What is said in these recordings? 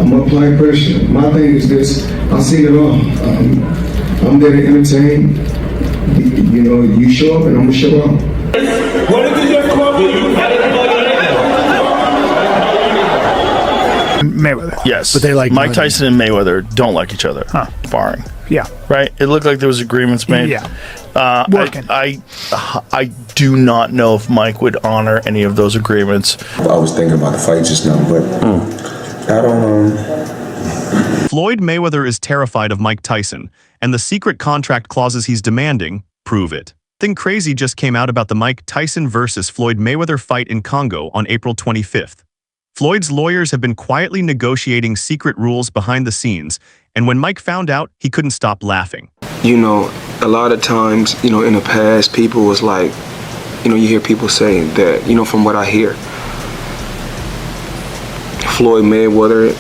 I'm applying pressure. My thing is this, I seen it all. I'm there to entertain. You know, you show up and I'm gonna show up. What did you come up with? Mayweather. Yes. But they like Mike Tyson and Mayweather don't like each other. Huh. Sparring. Yeah. Right? It looked like there was agreements made. Yeah. Working. I do not know if Mike would honor any of those agreements. I was thinking about the fight just now, but I don't know. Floyd Mayweather is terrified of Mike Tyson, and the secret contract clauses he's demanding prove it. Something crazy just came out about the Mike Tyson versus Floyd Mayweather fight in Congo on April 25th. Floyd's lawyers have been quietly negotiating secret rules behind the scenes, and when Mike found out, he couldn't stop laughing. You know, a lot of times, you know, in the past, people was like, you know, you hear people say that, you know, from what I hear, Floyd Mayweather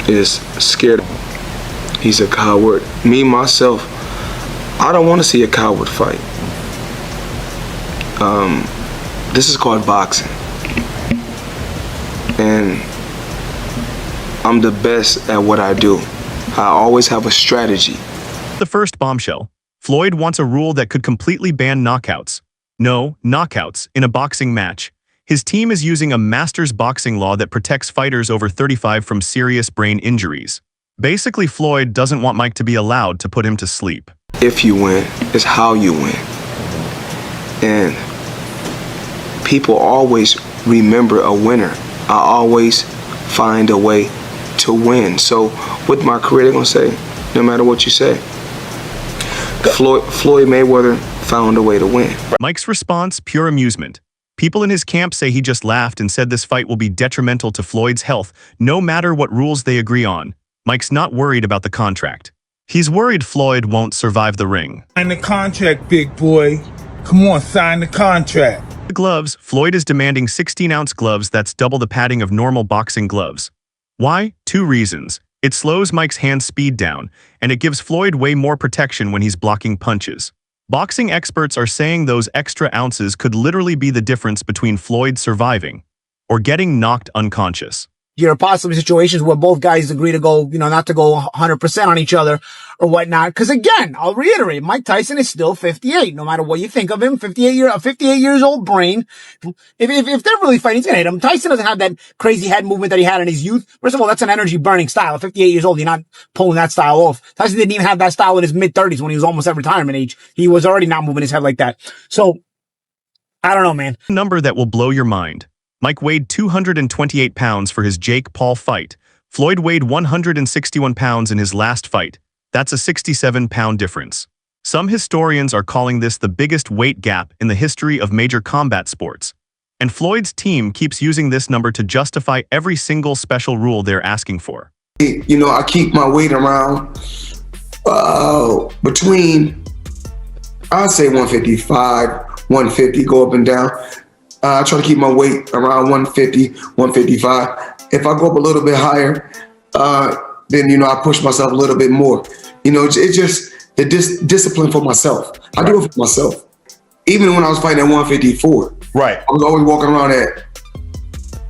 is scared. He's a coward. Me, myself, I don't want to see a coward fight. This is called boxing. And I'm the best at what I do. I always have a strategy. The first bombshell. Floyd wants a rule that could completely ban knockouts. No, knockouts in a boxing match. His team is using a master's boxing law that protects fighters over 35 from serious brain injuries. Basically, Floyd doesn't want Mike to be allowed to put him to sleep. If you win, it's how you win. And people always remember a winner. I always find a way to win. So with my career, they're gonna say, no matter what you say, Floyd Mayweather found a way to win. Mike's response, pure amusement. People in his camp say he just laughed and said this fight will be detrimental to Floyd's health, no matter what rules they agree on. Mike's not worried about the contract. He's worried Floyd won't survive the ring. Sign the contract, big boy. Come on, sign the contract. The gloves, Floyd is demanding 16-ounce gloves that's double the padding of normal boxing gloves. Why? 2 reasons. It slows Mike's hand speed down, and it gives Floyd way more protection when he's blocking punches. Boxing experts are saying those extra ounces could literally be the difference between Floyd surviving or getting knocked unconscious. There are possibly situations where both guys agree to go, you know, not to go 100% on each other or whatnot. Because again, I'll reiterate, Mike Tyson is still 58. No matter what you think of him, 58 years old brain. If they're really fighting, he's gonna hit him. Tyson doesn't have that crazy head movement that he had in his youth. First of all, that's an energy burning style. At 58 years old, you're not pulling that style off. Tyson didn't even have that style in his mid 30s when he was almost at retirement age. He was already not moving his head like that. So, I don't know, man. A number that will blow your mind. Mike weighed 228 pounds for his Jake Paul fight. Floyd weighed 161 pounds in his last fight. That's a 67-pound difference. Some historians are calling this the biggest weight gap in the history of major combat sports. And Floyd's team keeps using this number to justify every single special rule they're asking for. You know, I keep my weight around between, I'd say 155, 150, go up and down. I try to keep my weight around 150, 155. If I go up a little bit higher, then, you know, I push myself a little bit more. You know, it's just the discipline for myself. I do it for myself. Even when I was fighting at 154, Right. I was always walking around at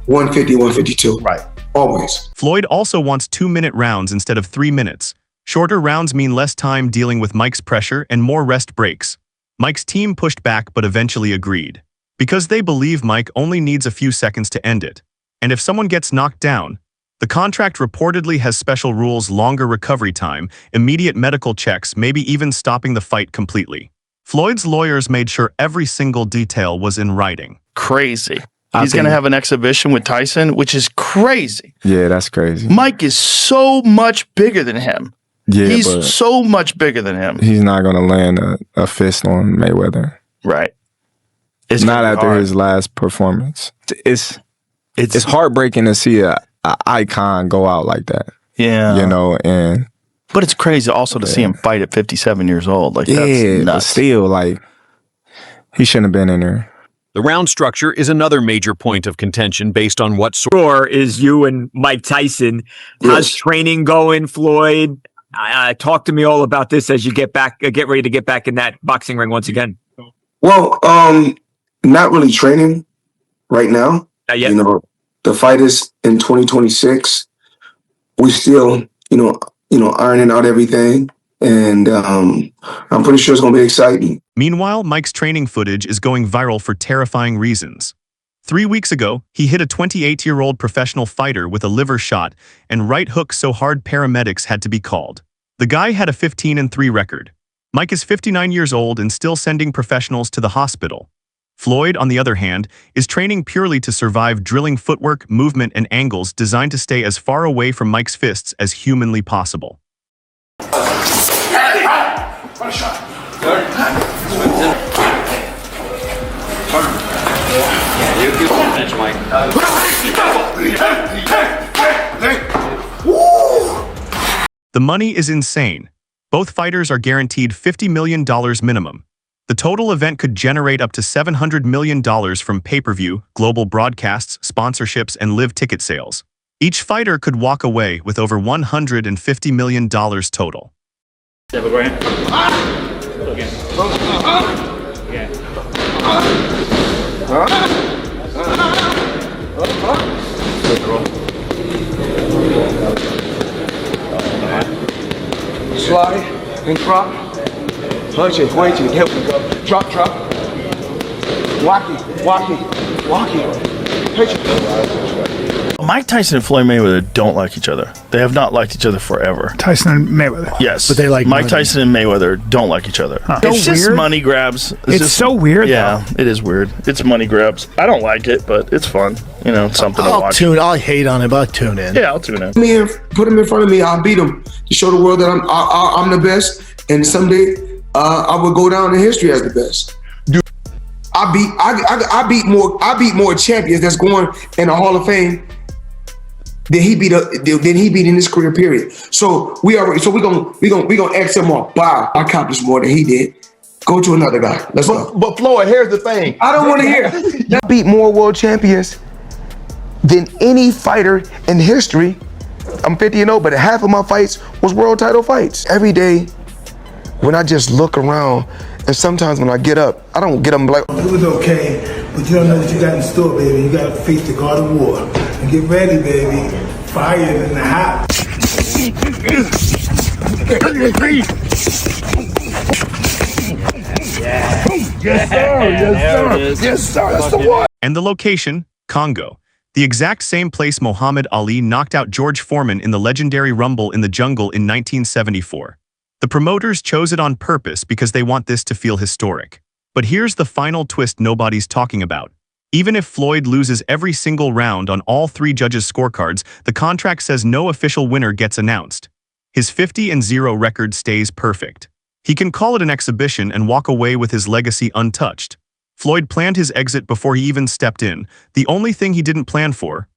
150, 152. Right. Always. Floyd also wants 2-minute rounds instead of 3 minutes. Shorter rounds mean less time dealing with Mike's pressure and more rest breaks. Mike's team pushed back but eventually agreed. Because they believe Mike only needs a few seconds to end it. And if someone gets knocked down, the contract reportedly has special rules, longer recovery time, immediate medical checks, maybe even stopping the fight completely. Floyd's lawyers made sure every single detail was in writing. Crazy. He's going to have an exhibition with Tyson, which is crazy. Yeah, that's crazy. Mike is so much bigger than him. Yeah, he's so much bigger than him. He's not going to land a fist on Mayweather. Right. It's not after his last performance. It's heartbreaking to see a icon go out like that. Yeah. You know, and but it's crazy also to see him fight at 57 years old. Like, yeah, that's nuts. But still, like, he shouldn't have been in there. The round structure is another major point of contention based on what sort is you and Mike Tyson. How's training going, Floyd? Talk to me all about this as you get ready to get back in that boxing ring once again. Well, not really training right now. Not yet. You know, the fight is in 2026. we still, ironing out everything. And I'm pretty sure it's going to be exciting. Meanwhile, Mike's training footage is going viral for terrifying reasons. 3 weeks ago, he hit a 28-year-old professional fighter with a liver shot and right hook so hard paramedics had to be called. The guy had a 15-3 record. Mike is 59 years old and still sending professionals to the hospital. Floyd, on the other hand, is training purely to survive, drilling footwork, movement, and angles designed to stay as far away from Mike's fists as humanly possible. The money is insane. Both fighters are guaranteed $50 million minimum. The total event could generate up to $700 million from pay-per-view, global broadcasts, sponsorships, and live ticket sales. Each fighter could walk away with over $150 million total. Slide and drop. Punch it, wait till here we go. Drop. Walk it. Punch it. Mike Tyson and Floyd Mayweather don't like each other. They have not liked each other forever. Tyson and Mayweather. Yes, But they like Mike money. Tyson and Mayweather don't like each other. It's So just weird. money grabs. It's just, so weird, Yeah, it is weird. It's money grabs. I don't like it, but it's fun. It's something to watch. I'll hate on it, but I'll tune in. Yeah, I'll tune in. Put him in front of me. I'll beat him to show the world that I'm the best. And someday I will go down in history as the best. I beat more champions that's going in the Hall of Fame than he beat in his career period. So we gonna X him off. Wow, I accomplished more than he did. Go to another guy. Let's go. But Floyd, here's the thing. I don't want to hear. I beat more world champions than any fighter in history. I'm 50-0, but half of my fights was world title fights. Every day, when I just look around, and sometimes when I get up, I don't get up and be like, It was okay, but you don't know what you got in store, baby. You got to face the God of War. And get ready, baby. Fire in the house. Yes, sir. That's the one. And the location, Congo. The exact same place Muhammad Ali knocked out George Foreman in the legendary Rumble in the Jungle in 1974. The promoters chose it on purpose because they want this to feel historic. But here's the final twist nobody's talking about. Even if Floyd loses every single round on all 3 judges' scorecards, the contract says no official winner gets announced. His 50-0 record stays perfect. He can call it an exhibition and walk away with his legacy untouched. Floyd planned his exit before he even stepped in. The only thing he didn't plan for